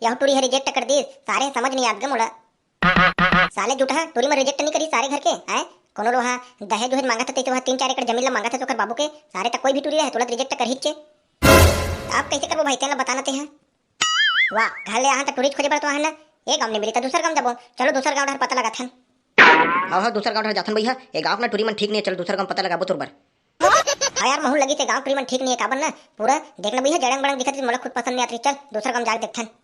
यह टूरी है रिजेक्ट कर दी सारे समझ नहीं आत गे मोला साले झूठा टूरी में रिजेक्ट नहीं करी सारे घर के हैं कोनो लोहा दहेज उहेज मांगा था तो 3-4 एकड़ जमीन ला मांगा था तो कर बाबू के सारे तक कोई भी टूरी है तुरंत रिजेक्ट कर हिच्चे आप कैसे करबो भाई तेला बताना ते हैं वाह घर ले यहाँ तक टूरिस्ट खोजे पड़तो है ना एक गांव नहीं मिली तो दूसरा गांव जाबो चलो दूसरा गांव ढर पता लगा थन हां दूसरा गांव ढर जाथन भैया ए गांव ना टूरी मन ठीक नहीं है चल दूसरा गांव पता लगाबो तुरबर हां यार महू लगी थे गांव टूरी मन ठीक नहीं है काबर ना पूरा देखना भैया जड़ंग बड़ंग दिखत मोला खुद पसंद नहीं आती चल दूसरा गांव जाके देखथन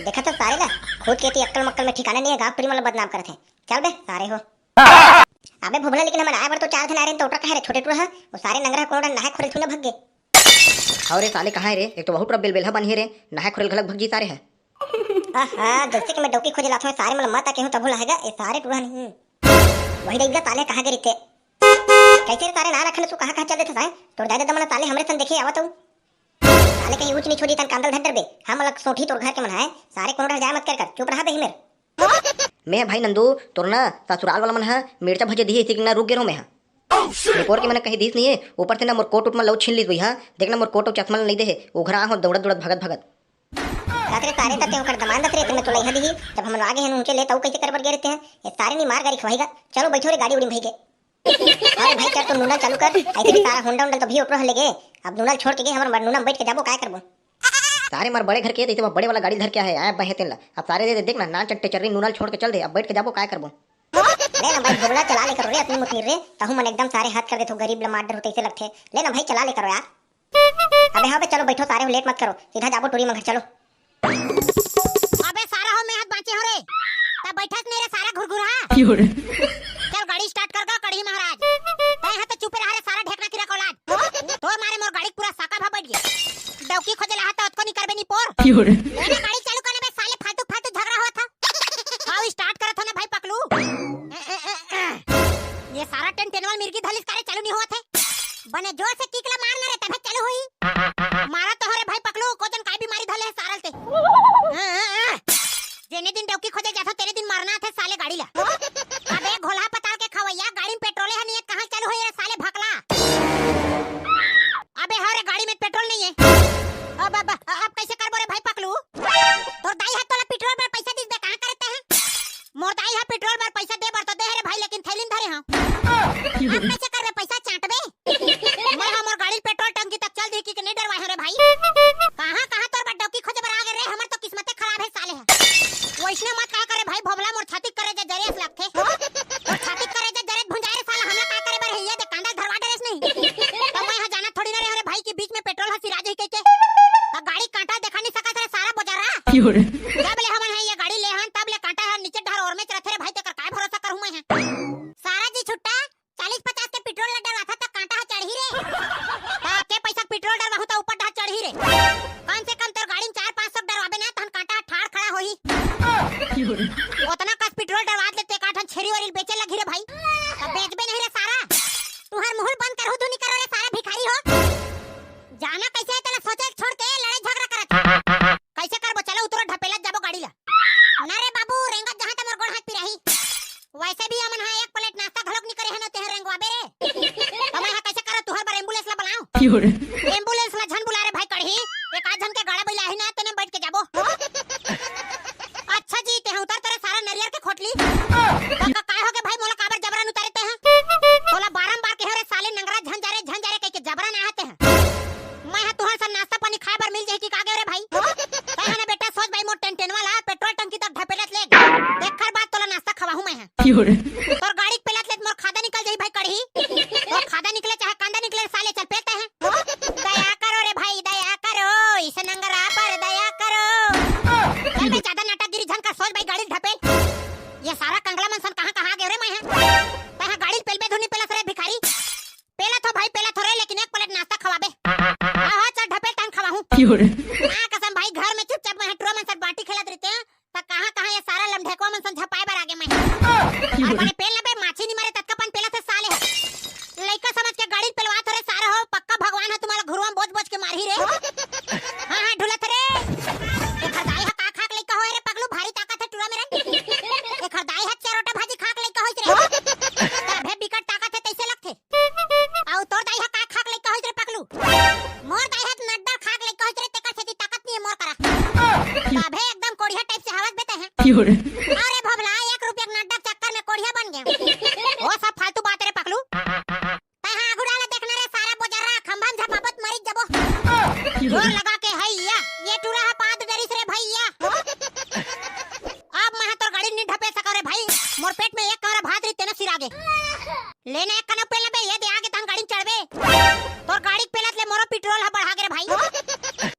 देखा तो सारे ला खुद के अक्कल मक्कल में ठिकाना नहीं है गांव टूरी मन बदनाम करथे चल बे सारे हो अबे भुबला लेकिन हम आए बार तो 4 दिन आ रहे तो उठा कह रहे छोटे टूरा वो सारे नंगरा कोड़ा नहाए खोरे थुने भग गए और रे साले कहां है रे एक तो बहुत बड़ा बेलबेलहा बन ही रे नहाए खोरे घलक भग जी सारे है आहा जैसे कि मैं डौकी खोजे लाथो सारे मन मत आके हो तब लाएगा ये सारे टूरा नहीं वही देख ताले कहां गए थे कैसे सारे ना रखने सु कहां चल देथे सारे तोर दादा दमन ताले हमरे सन देखे आवत हूं ताले कहीं ऊंच नहीं छोड़ी तन कांदल धर बे हम लग सोठी तोर घर के मन है सारे कोनो जाए मत कर चुप रहा बे मेरे मैं भाई नंदू तोर ना ससुराल वाला मन है मिर्चा भजे दी इसी ना रुक गे रो मैं रिपोर्ट के मैंने कहीं दीस नहीं है ऊपर से ना मोर कोट उट में लौ छीन ली भैया देखना मोर कोट चश्मा नहीं दे उघरा हो दौड़त दौड़त भगत भगत रात्रे सारे तक कर दमान दस रे तो लइहा दी जब हम आगे हैं ऊंचे ले तो कैसे कर बर गए रहते हैं ये सारे नहीं मार गाड़ी खवाएगा चलो बैठो रे गाड़ी उड़ी भई के अरे भाई चल तो नूनल चालू कर ऐसे भी सारा होंडा उंडा तो भी ऊपर ले गए अब नूनल छोड़ के गए हमर नूनल बैठ के जाबो काय करबो सारे मार बड़े घर के इसे बड़े वाला गाड़ी धर के है आए बहे तेला अब सारे दे देखना ना चट्टे चर्री नूनल छोड़ के चल दे अब बैठ के जाबो काय करबो ले ना भाई भोला चला ले करो रे अपनी मुठीर रे तहु मन एकदम सारे हाथ कर दे तो गरीब लमाडर होते ऐसे लगते ले ना भाई चला ले करो यार अबे हां बे चलो बैठो सारे लेट मत करो सीधा जाबो टूरी मंगर चलो अबे सारा हो मैं हाथ बांचे हो रे तब बैठक नहीं रे सारा घुरघुरा चल गाड़ी स्टार्ट कर गा कड़ी महाराज तय हाथ चुप रहा रे सारा ढेकना किरा कोलाट तो मारे मोर गाड़ी पूरा साका भा बैठ गया डौकी खोजे ला हाथ अतको नहीं करबे नी पोर ले गाड़ी चालू करने में साले फालतू फालतू झगड़ा हुआ था आओ स्टार्ट करत हो ना भाई पकलू ये सारा टेंटनवाल मिर्गी धलिस कारे चालू नहीं हुआ थे बने जोर से किकला मारना रे तब चालू हुई मारा तो हरे भाई पकलू कोजन काय बीमारी धले सारल ते जेने दिन डौकी खोजे जाथो तेरे दिन मारना थे साले गाड़ी ला अबे घोला पताल के खवैया गाड़ी में पेट्रोल है नहीं कहां चालू हुई रे साले भकला अबे हरे गाड़ी में पेट्रोल नहीं है अब कैसे करबो रे भाई पकलू तोर दाई हाथ तोला पेट्रोल पर पैसा दिस बे कहां करते हैं मोर दाई हाथ पेट्रोल पर पैसा दे बर तो दे रे भाई लेकिन थैलिन धरे हां अब कैसे कर रे पैसा चाटबे मैं हमर गाड़ी पेट्रोल टंकी तक चल दी कि नहीं डरवाए रे भाई कहां तोर डौकी खोजे बर आ गए रे हमर तो किस्मत खराब है साले वैसने मत का करे भाई भोबला मोर छाती करे जे जरेस लगथे और छाती करे जे जरेस भुंजाए रे साला हमरा का करे बर हैया दे कांडा धरवा डरेस नहीं तो मैं हा जाना थोड़ी ना रे भाई के बीच में पेट्रोल हसी राज है के तो गाड़ी कांटा देखा नहीं सकत रे सारा बजारा जब ले हमन है ये गाड़ी ले हन तब ले कांटा है नीचे ढार और में रथे रे भाई तेकर काय भरोसा करहु मैं है सारा जी छुट्टा 40-50 के पेट्रोल ल डरवा था त कांटा चढ़ी रे ता के पैसा पेट्रोल डरवा होता ऊपर ढार चढ़ी रे कम से कम तोर गाड़ी में 4-500 डरवाबे ना तहन कांटा ठाड़ खड़ा होई उतना कस पेट्रोल डरवा लेते काठन छेरी वाली बेचे लगी रे भाई अब बेचबे नहीं रे सारा तुहर मुंह बंद करहु धुनी करो रे सारा भिखारी हो जाना कैसे है तेला सोचे छोड़ के लड़ाई झगड़ा करत कैसे करबो चलो उतरो ढपेला जाबो गाड़ी ला ना रे बाबू रेंगत जहां तमर गोड़ हाथ पी रही वैसे भी हमन है एक प्लेट नाश्ता घलोक नहीं करे है न तेहर रेंगवाबे रे तमे हा कैसे करो तुहर बार एम्बुलेंस ला बुलाओ एम्बुलेंस ला झन बुला रे भाई कढ़ी एक आध जन के गाड़ा बैला है ना तने बैठ के जाबो अच्छा जी ते उतर तेरे सारा नरियर के खोटली का काय हो के भाई मोला काबर जबरन उतारते हैं तोला बारंबार के रे साले नंगरा झंझारे कह के जबरन आते हैं मैं हा तुहर सा नाश्ता पानी खाए बर मिल जाई कि कागे रे भाई तय ना बेटा सोच भाई मोर टेंटन वाला पेट्रोल टंकी तक ढपेलत ले देखकर बात तोला नाश्ता खवाहू मैं तोर गाड़ी पेलत ले मोर खादा निकल जाई भाई कढ़ी तोर खादा निकले चाहे कांदा निकले साले चल पेते हैं दया करो रे भाई दया करो इस नंगरा पर दया करो चल बे ज्यादा नाटकगिरी झन का सोच भाई गाड़ी ढपेल ये सारा कंगला मनसन कहां गए रे मैं है तय गाड़ी पेलबे धुनी पेलत रे भिखारी पेला तो भाई पेला थोरे लेकिन एक प्लेट नाश्ता खवाबे हां चल ढपेल तन खवाहू हां कसम भाई घर में चुपचाप मैं ट्रो मन सर बाटी खेलत रहते हैं त कहां ये सारा लमढेकवा मन सन झपाए बर आगे मैं अपने पेल ना बे माछी नहीं मारे तत्कापन पेला से साले लइका समझ के गाड़ी पेलवा थोरे सारा हो पक्का भगवान है तुम्हारा घुरवा बोझ के मारही रे हां ढुलत रे एक हरदाई हा का खाक लइका होय रे पगलू भारी ताकत है टूरा मेरा एक हरदाई हा चरोटा भाजी खाक लइका होय रे तभे बिकट ताकत है तैसे लगथे आउ तोर दाई हा का खाक लइका होय रे पगलू मोर दाई हा नड्डा खाक लइका होय रे तेकर सेती ताकत नहीं है मोर करा अरे भोबला 1 रुपया के नड्डा चक्कर में कोढ़िया बन गया। वो सब फालतू बात रे पकलू। तहां आगू डाला देखना रे सारा बोजरा खंभन झपापत मरी जबो। जोर लगा के हैया ये टूरा है पाद डरिस रे भैया। अब महा तोर गाड़ी नी ढपे सका रे भाई। मोर पेट में एक कमरा भात री तेना सिर आगे। लेने एक कन पेला बे ये दे आगे तन गाड़ी चढ़बे। तोर गाड़ी पेलत ले मोरो पेट्रोल ह बढ़ा के रे भाई।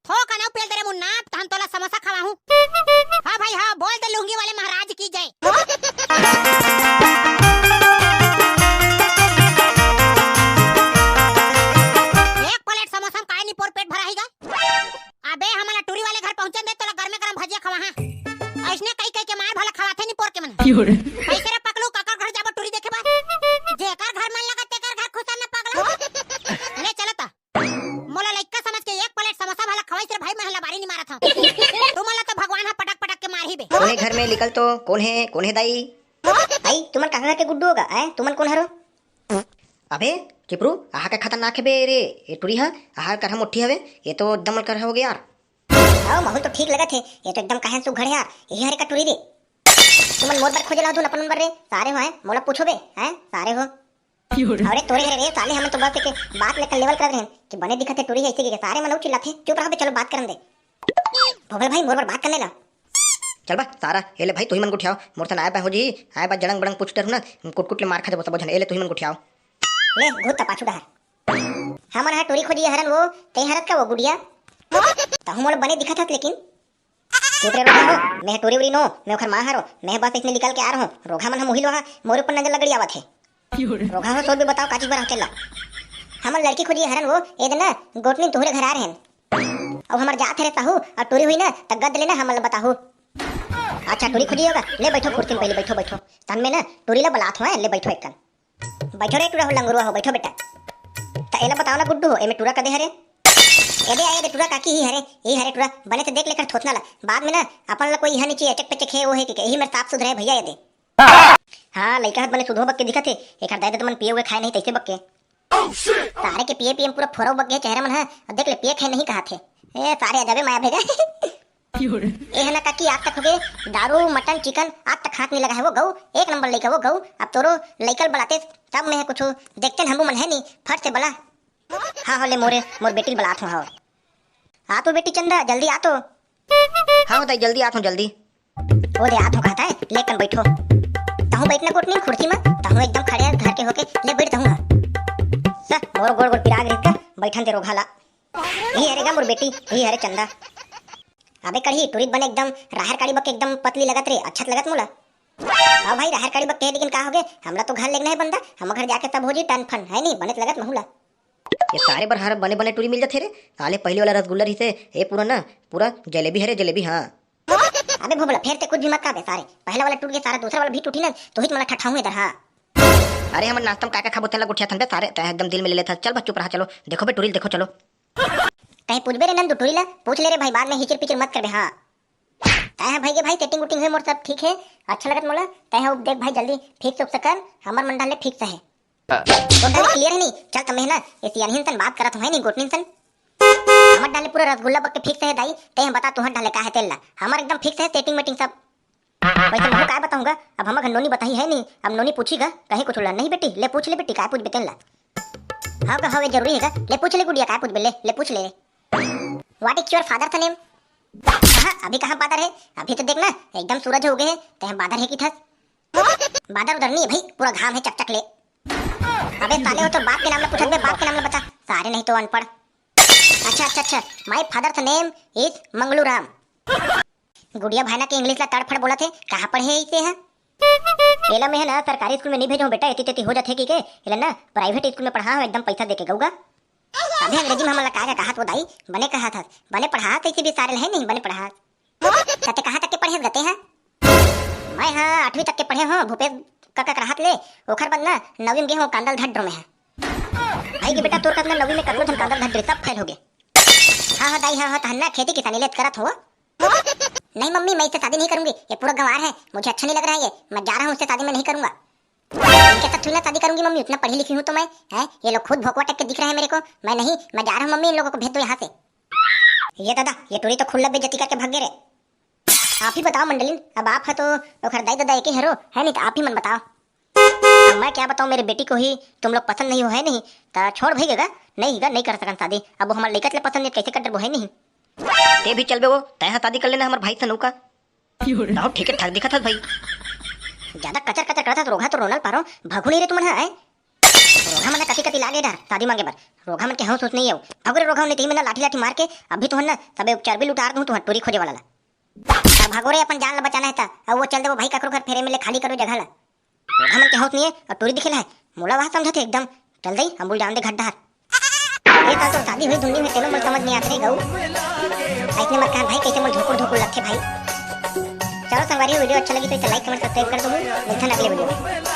थो कन पेल दे रे मुन्ना तहन तोला समोसा खवाहू। हां भाई हां बोल दे लुंगी वाले महाराज की जय। एक प्लेट समोसा काहे नी पोर पेट भराहीगा। अबे हमला टूरी वाले घर पहुंचन दे तोला गरमे गरम भजिया खवाहा। ऐसने कई कई के मार भला खवाथे नी पोर के मन। कैसे रे पकलू काकर घर जाबो टूरी देखे बा। जेकर घर मन लगा तेकर घर खुसा न पगला। ले चलो ता मोला लइका समझ के एक प्लेट समोसा भला खवाई रे भाई महला बारी नी मारत ह। तू मोला तो भगवान ह पटक पटक के मारही बे। कोने घर में निकल तो कौन है दाई? आई तुमन काका के गुड्डू होगा हैं? तुमन कौन हरो? अबे चिपरू आहा का खतरनाक है बे रे। ये टुरी हा आहार कर हम उठी हवे। ये तो एकदम कर हो गया यार। आओ माहौल तो ठीक लगा थे। ये तो एकदम कहां से उघड़ यार। यही हरे का टुरी रे। तुमन मोर पर खोजला दू अपन नंबर रे सारे हो हैं मोला पूछो बे हैं सारे हो। अरे तोरे रे साले हम तो बस के बात लेकर लेवल कर रहे हैं कि बने दिखते टुरी ऐसे के सारे मन चिल्लाते। चुप रहो बे चलो बात करन दे। भोगल भाई मोर पर बात करने ला। चल बा सारा एले भाई तू ही मन गुठियाओ मोर से आए बा हो जी आए बा जड़ंग बड़ंग पूछते रहू ना कुट ले मार खा देबो सब जन एले तू ही मन गुठियाओ। ले घुत पाछू डहर हमन हा टोरी खोजी हरन वो ते हरत का वो गुड़िया त हम मोल बने दिखत हत लेकिन चुप रे रोगा हो। मैं टोरी उरी नो मैं ओखर मां हरो मैं बस इसने निकल के आ रहा हूं। रोगा मन हम मोहिलो हा मोरे ऊपर नजर लगड़ी आवत है। रोगा हो सोच भी बताओ काची बार चला हमन लड़की खोजी हरन वो ए दिन ना गोटनी तोहरे घर आ रहे हैं। अब हमर जात रे साहू और टोरी हुई ना त गद लेना हमन बताहू। अच्छा टोरी खोजी होगा ले बैठो कुर्सी में पहले बैठो बैठो तन में ना टोरी ला बलात हो ले बैठो एक कन बैठो रे टूरा हो लंगरुआ हो बैठो बेटा। त एला बताओ ना गुड्डू हो एमे टूरा कदे हरे एदे आए दे टूरा काकी ही हरे ई हरे टूरा बने से देख लेकर थोथना ला बाद में ना अपन ला कोई यहां नीचे अटक पे खे वो है कि यही मेरे साफ सुधरे भैया ये दे। हां लइका हाथ बने सुधो बक के दिखत है एक हर दाई तो मन पिए हुए खाए नहीं तैसे बक के सारे के पिए पिए पूरा फोरो बक गए चेहरा मन है देख ले पिए खाए नहीं कहा थे। ए सारे आ जाबे माया भेगा ए है ना काकी आज तक हो गए दारू मटन चिकन आज तक हाथ नहीं लगा है वो गऊ एक नंबर लइका वो गऊ। अब तोरो लइकल बढ़ाते सब में है कुछ देखते हमू मन है नहीं फट से बला। हाँ हो ले मोर बेटी बलात हूँ। आ तो बेटी चंदा जल्दी आ तो। हाँ दाई जल्दी आत हूँ जल्दी। ओ दे आत हूँ कहता है लेकर बैठो तहूँ बैठना कोटनी कुर्सी में तहूँ एकदम खड़े घर के होके ले बैठ तहूँ सर मोर गोड़ गोड़ पिराग रिक बैठन दे रोघाला यही हरेगा मोर बेटी यही हरे चंदा। अबे कढ़ी टूरित बने एकदम राहर काड़ी बक एकदम पतली लगत रे अच्छा लगत मोला। हाँ भाई राहर काड़ी बक कह लेकिन का हो गए हमला तो घर लेना है बंदा हम घर जाके तब हो जी टन फन है नहीं बने लगत महूला। ये सारे बार हर बने बने टूरी मिल जाते रे साले पहले वाला रसगुल्ला रही से ए पूरा ना पूरा जलेबी हरे जलेबी। हाँ अबे भोबला फिर ते कुछ भी मत काबे सारे पहला वाला टूट गया सारा दूसरा वाला भी टूटी ना तो ही मला ठठाऊं इधर। हाँ अरे हम नाश्ता में का खाबो तेला गुठिया थन बे सारे तय एकदम दिल में ले लेता चल बच्चों पर चलो देखो बे टूरी देखो चलो कहीं पूछ बे रे नंदू टूरी ला पूछ ले रे भाई बाद में हिचर पिचर मत कर बे। हाँ तय भाई के भाई सेटिंग उटिंग है मोर सब ठीक है अच्छा लगत मोला तय हो देख भाई जल्दी फिक्स हो सकन हमर मंडल ले फिक्स है टोटल क्लियर है नहीं चल तमे ना इस यानी तन बात करत है नहीं गोटनी सन हमर डाले पूरा रसगुल्ला बक के फिक्स है दाई ते हम बता तोहर डाले का है तेला हमर एकदम फिक्स है सेटिंग मीटिंग सब। वैसे मैं काय बताऊंगा अब हम नोनी बताई है नहीं अब नोनी पूछीगा कहीं कुछ उड़ा नहीं बेटी ले पूछ ले बेटी काय पूछ बेटेला। हां का हवे जरूरी है ले पूछ ले गुड़िया काय पूछ बे ले पूछ ले व्हाट इज योर फादर का नेम। हां अभी कहां बादर है अभी तो देखना एकदम सूरज हो गए हैं ते हम बादर है की थस बादर उधर नहीं है भाई पूरा घाम है चकचक ले। अबे साले हो तो बाप के नाम में पूछत बे बाप के नाम में बता सारे नहीं तो अनपढ़। अच्छा माय फादर का नेम इज मंगलू राम। गुड़िया भाईना के इंग्लिश ला तड़फड़ बोला थे कहां पढ़े इसे है एला में है ना सरकारी स्कूल में नहीं भेजो बेटा एती तेती हो जाथे की के एला ना प्राइवेट स्कूल में पढ़ा एकदम पैसा देके गऊगा। अबे अंग्रेजी में हमला कहा तो दाई बने कहा था बने पढ़ा ऐसे भी सारे है नहीं बने पढ़ा तते कहां तक के पढ़े गते हैं। मैं हां 8वीं तक के पढ़े हूं भूपेश काका राहत ले ओखर बाद ना 9वीं में गए हो कांदल धड्रो में है भाई के बेटा तोर का 9वीं में कतलो धन कांदल धड्रे सब फेल हो गए। हां दाई हां तहन्ना खेती किसानी लेत करत हो। नहीं मम्मी मैं इससे शादी नहीं करूंगी ये पूरा गंवार है मुझे अच्छा नहीं लग रहा है ये मैं जा रहा हूँ उससे शादी में नहीं करूंगा। इनके साथ थोड़ी ना शादी करूंगी मम्मी इतना पढ़ी लिखी हूँ तो मैं है ये लोग खुद भोकवा टक के दिख रहे हैं मेरे को मैं नहीं मैं जा रहा हूँ मम्मी इन लोगों को भेज दो यहाँ से। ये दादा ये टोरी तो खुल्ला बेइज्जती करके भाग गए रे आप ही बताओ मंडलिन, अब आप है तो ओखर दाई दादा एक ही हरो है नहीं, तो आप ही मन बताओ। अब मैं क्या बताऊं, मेरे बेटी को ही तुम लोग पसंद नहीं हो है नहीं, तो छोड़ भईगा नहीं कर सकन शादी। अब वो हमारे लइकत ले पसंद नहीं, कैसे कर वो है नहीं। ते भी चलबे वो तय शादी कर लेना हमारे भाई से नौका। दाऊ ठीक है ठाक दिखा था भाई। ज्यादा कचर कचर करता तो रोगा तो रोनल पारो भगु नहीं रे तुमन है। रोगा मन कति कति लागे डर शादी मांगे बर, रोगा मन के हूं सोच नहीं हो। अगर रोगा ने तीन महीना लाठी लाठी मार के अभी तुहन ना सबे चर्बी लुटार दूं, तुहन टूरी खोजे वाला ला। अब भागो रे, अपन जान ला बचाना है ता। अब वो चल दे वो भाई ककरो घर फेरे में ले खाली करो जगह ला। रोगा मन के हूं नहीं है और टूरी दिखेला है, मोला वहां समझते एकदम चल दई हम बोल जान दे घड्डा। ये साल तो शादी हुई दुनिया में, तेनो मन समझ नहीं आते गऊ। ऐसने मत कह भाई, कैसे मन धोकुर धोकुर लगते भाई। चलो संगवारी, वीडियो अच्छा लगी तो इसे लाइक कमेंट सब्सक्राइब कर दो। मिलते हैं अगले वीडियो में।